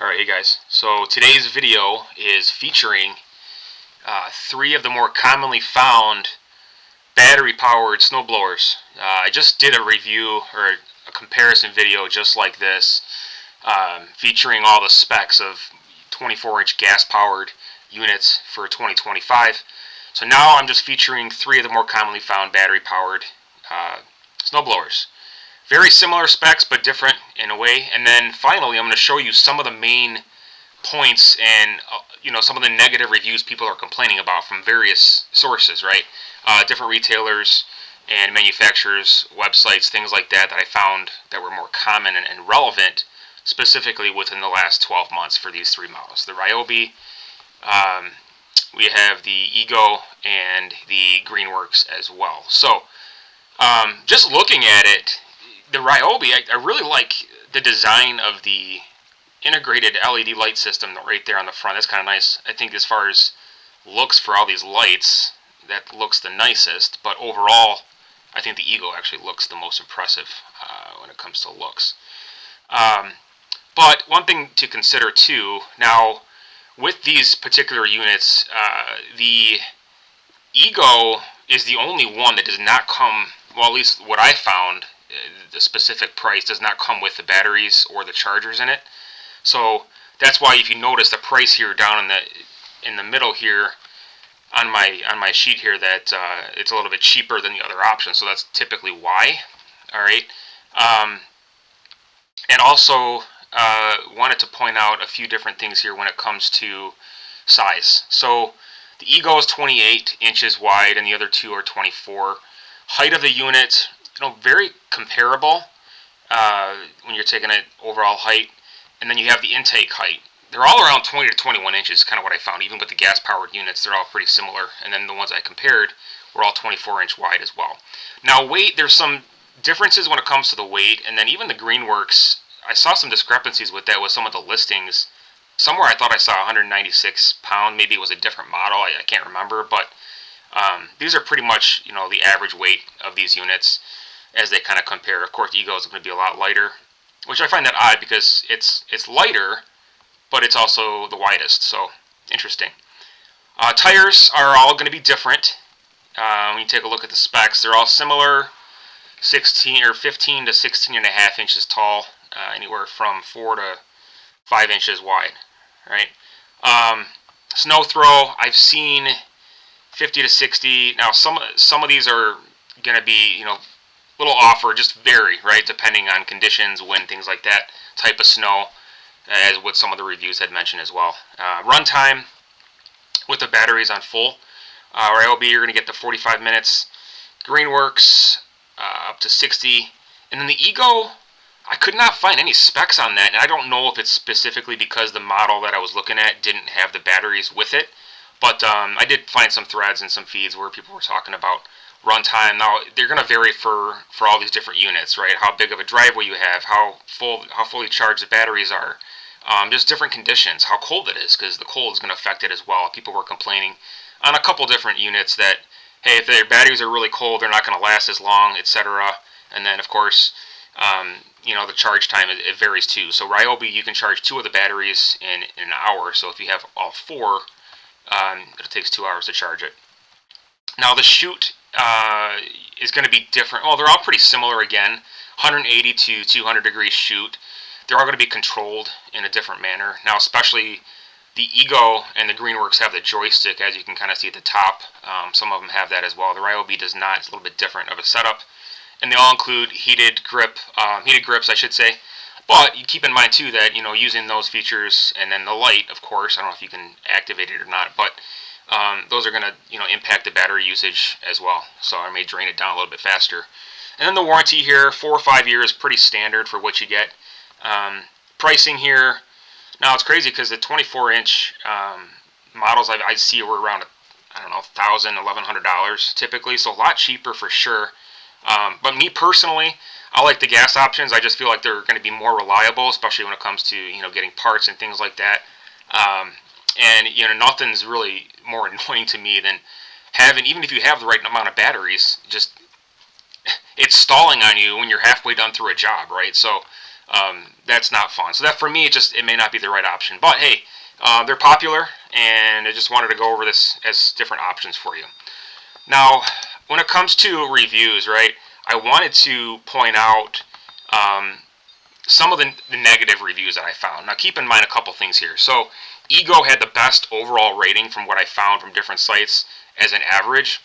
Alright, hey guys. So today's video is featuring three of the more commonly found battery-powered snowblowers. I just did a review or a comparison video just like this, featuring all the specs of 24-inch gas-powered units for 2025. So now I'm just featuring three of the more commonly found battery-powered snowblowers. Very similar specs, but different in a way. And then finally, I'm going to show you some of the main points and some of the negative reviews people are complaining about from various sources, right? Different retailers and manufacturers, websites, things like that I found that were more common and relevant, specifically within the last 12 months for these three models. The Ryobi, we have the Ego, and the Greenworks as well. So, just looking at it, the Ryobi, I really like the design of the integrated LED light system right there on the front. That's kind of nice. I think as far as looks for all these lights, that looks the nicest. But overall, I think the Ego actually looks the most impressive when it comes to looks. But one thing to consider too, now with these particular units, the Ego is the only one that does not come, well, at least what I found, the specific price does not come with the batteries or the chargers in it. So that's why if you notice the price here down in the middle here on my sheet here, that it's a little bit cheaper than the other options. So that's typically why. All right. And also wanted to point out a few different things here when it comes to size. So the Ego is 28 inches wide and the other two are 24. Height of the unit, very comparable when you're taking it overall height. And then you have the intake height. They're all around 20 to 21 inches, kind of what I found. Even with the gas-powered units, they're all pretty similar. And then the ones I compared were all 24-inch wide as well. Now, weight, there's some differences when it comes to the weight. And then even the Greenworks, I saw some discrepancies with that with some of the listings. Somewhere I thought I saw 196 pound. Maybe it was a different model. I can't remember. But these are pretty much, the average weight of these units as they kind of compare. Of course, Ego is going to be a lot lighter, which I find that odd because it's lighter, but it's also the widest. So interesting. Tires are all going to be different. When you take a look at the specs, they're all similar, 15 to 16 and a half inches tall, anywhere from 4 to 5 inches wide. Right. Snow throw, I've seen 50 to 60. Now some of these are going to be little off or just vary, right, depending on conditions, wind, things like that, type of snow, as what some of the reviews had mentioned as well. Runtime with the batteries on full, Ryobi, you're going to get to 45 minutes. Greenworks up to 60. And then the Ego, I could not find any specs on that, and I don't know if it's specifically because the model that I was looking at didn't have the batteries with it, but I did find some threads and some feeds where people were talking about runtime. Now they're going to vary for all these different units, right? How big of a driveway you have, how fully charged the batteries are, just different conditions, how cold it is, because the cold is going to affect it as well. People were complaining on a couple different units that, hey, if their batteries are really cold, they're not going to last as long, etc. And then of course, the charge time, it varies too. So Ryobi, you can charge 2 of the batteries in an hour. So if you have all 4, it takes 2 hours to charge it. Now the chute is going to be different. Well, they're all pretty similar again. 180 to 200 degree chute. They're all going to be controlled in a different manner. Now, especially the Ego and the Greenworks have the joystick, as you can kind of see at the top. Some of them have that as well. The Ryobi does not. It's a little bit different of a setup. And they all include heated grips, I should say. But you keep in mind too that using those features and then the light, of course. I don't know if you can activate it or not, but those are going to impact the battery usage as well, so I may drain it down a little bit faster. And then the warranty here, 4 or 5 years, pretty standard for what you get. Pricing here, now it's crazy because the 24-inch models I see were around $1,000, $1,100 typically, so a lot cheaper for sure. But me personally, I like the gas options. I just feel like they're going to be more reliable, especially when it comes to getting parts and things like that. And nothing's really more annoying to me than having, even if you have the right amount of batteries, just it's stalling on you when you're halfway done through a job, right? So That's not fun. So that for me, it may not be the right option. But hey, they're popular, and I just wanted to go over this as different options for you. Now, when it comes to reviews, right, I wanted to point out some of the negative reviews that I found. Now, keep in mind a couple things here. So, Ego had the best overall rating from what I found from different sites as an average.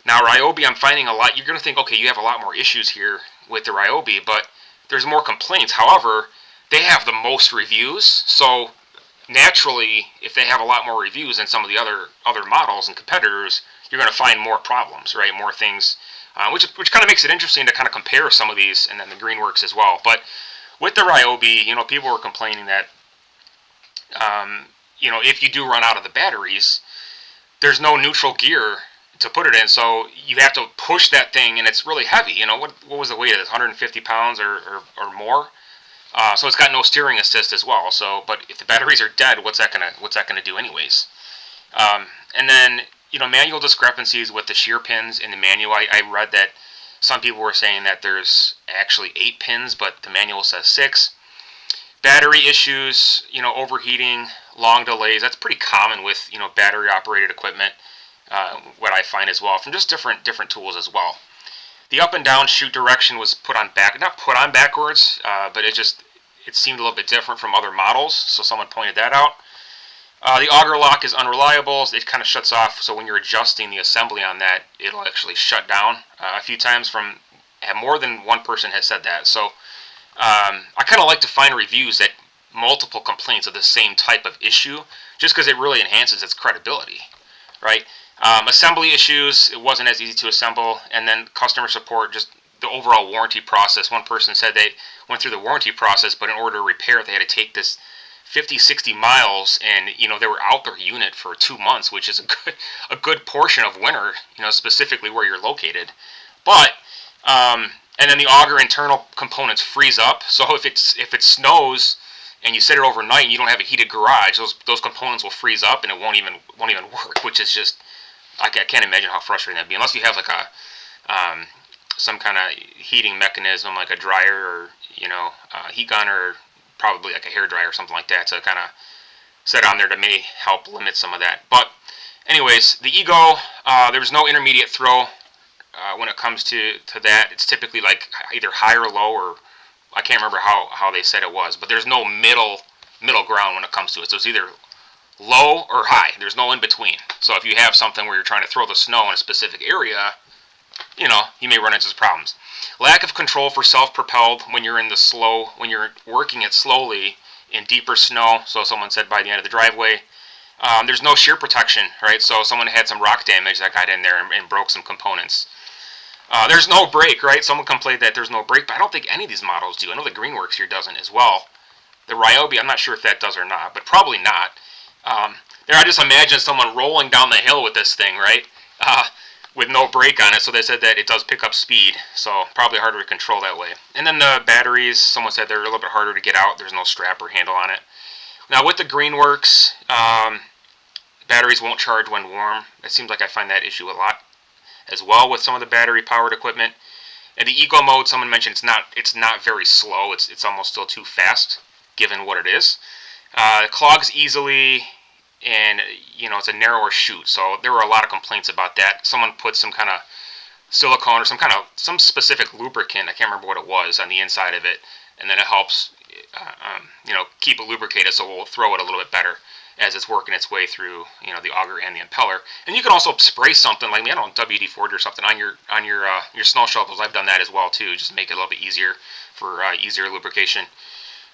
Now, Ryobi, I'm finding a lot. You're going to think, okay, you have a lot more issues here with the Ryobi, but there's more complaints. However, they have the most reviews, so naturally, if they have a lot more reviews than some of the other models and competitors, you're going to find more problems, right? More things, which kind of makes it interesting to kind of compare some of these, and then the Greenworks as well. But with the Ryobi, people were complaining that, if you do run out of the batteries, there's no neutral gear to put it in, so you have to push that thing, and it's really heavy. What was the weight of this? 150 pounds or more. So it's got no steering assist as well. So, but if the batteries are dead, what's that gonna do anyways? And then manual discrepancies with the shear pins in the manual. I read that some people were saying that there's actually 8 pins, but the manual says 6. Battery issues, overheating, long delays. That's pretty common with battery operated equipment. What I find as well from just different tools as well. The up and down shoot direction was not put on backwards, but it seemed a little bit different from other models, so someone pointed that out. The auger lock is unreliable. It kind of shuts off, so when you're adjusting the assembly on that, it'll actually shut down a few times. More than one person has said that. So I kind of like to find reviews that multiple complaints of the same type of issue, just because it really enhances its credibility, right? Assembly issues, it wasn't as easy to assemble, and then customer support, just the overall warranty process. One person said they went through the warranty process, but in order to repair it, they had to take this 50, 60 miles, and they were out their unit for 2 months, which is a good portion of winter, specifically where you're located. But and then the auger internal components freeze up, so if it snows and you set it overnight and you don't have a heated garage, those components will freeze up and it won't even work, which is just, I can't imagine how frustrating that'd be, unless you have like some kind of heating mechanism, like a dryer or heat gun, or probably like a hair dryer or something like that, to kind of set on there to may help limit some of that. But anyways, the Ego, there's no intermediate throw when it comes to that. It's typically like either high or low, or I can't remember how they said it was, but there's no middle ground when it comes to it. So it's either low or high. There's no in between. So if you have something where you're trying to throw the snow in a specific area, you may run into some problems. Lack of control for self-propelled when you're working it slowly in deeper snow. So someone said by the end of the driveway. There's no shear protection, right? So someone had some rock damage that got in there and broke some components. There's no brake, right? Someone complained that there's no brake, but I don't think any of these models do. I know the Greenworks here doesn't as well. The Ryobi, I'm not sure if that does or not, but probably not. I just imagine someone rolling down the hill with this thing, right? With no brake on it, so they said that it does pick up speed, so probably harder to control that way. And then the batteries, someone said they're a little bit harder to get out. There's no strap or handle on it. Now with the Greenworks, batteries won't charge when warm. It seems like I find that issue a lot as well with some of the battery-powered equipment. And the Eco mode, someone mentioned it's not very slow. It's almost still too fast, given what it is. It clogs easily, and it's a narrower chute. So there were a lot of complaints about that. Someone put some kind of silicone or some specific lubricant, I can't remember what it was, on the inside of it, and then it helps keep it lubricated, so we'll throw it a little bit better as it's working its way through the auger and the impeller. And you can also spray something like, WD-40 or something on your snow shovels. I've done that as well too, just make it a little bit easier for easier lubrication.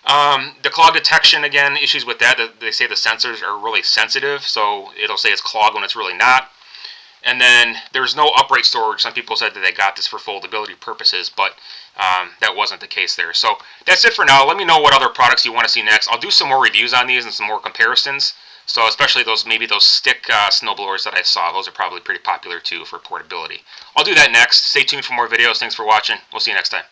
The clog detection, again, issues with that. They say the sensors are really sensitive, so it'll say it's clogged when it's really not. And then there's no upright storage. Some people said that they got this for foldability purposes, but that wasn't the case there. So that's it for now. Let me know what other products you want to see next. I'll do some more reviews on these and some more comparisons. So especially those stick snowblowers that I saw. Those are probably pretty popular too for portability. I'll do that next. Stay tuned for more videos. Thanks for watching. We'll see you next time.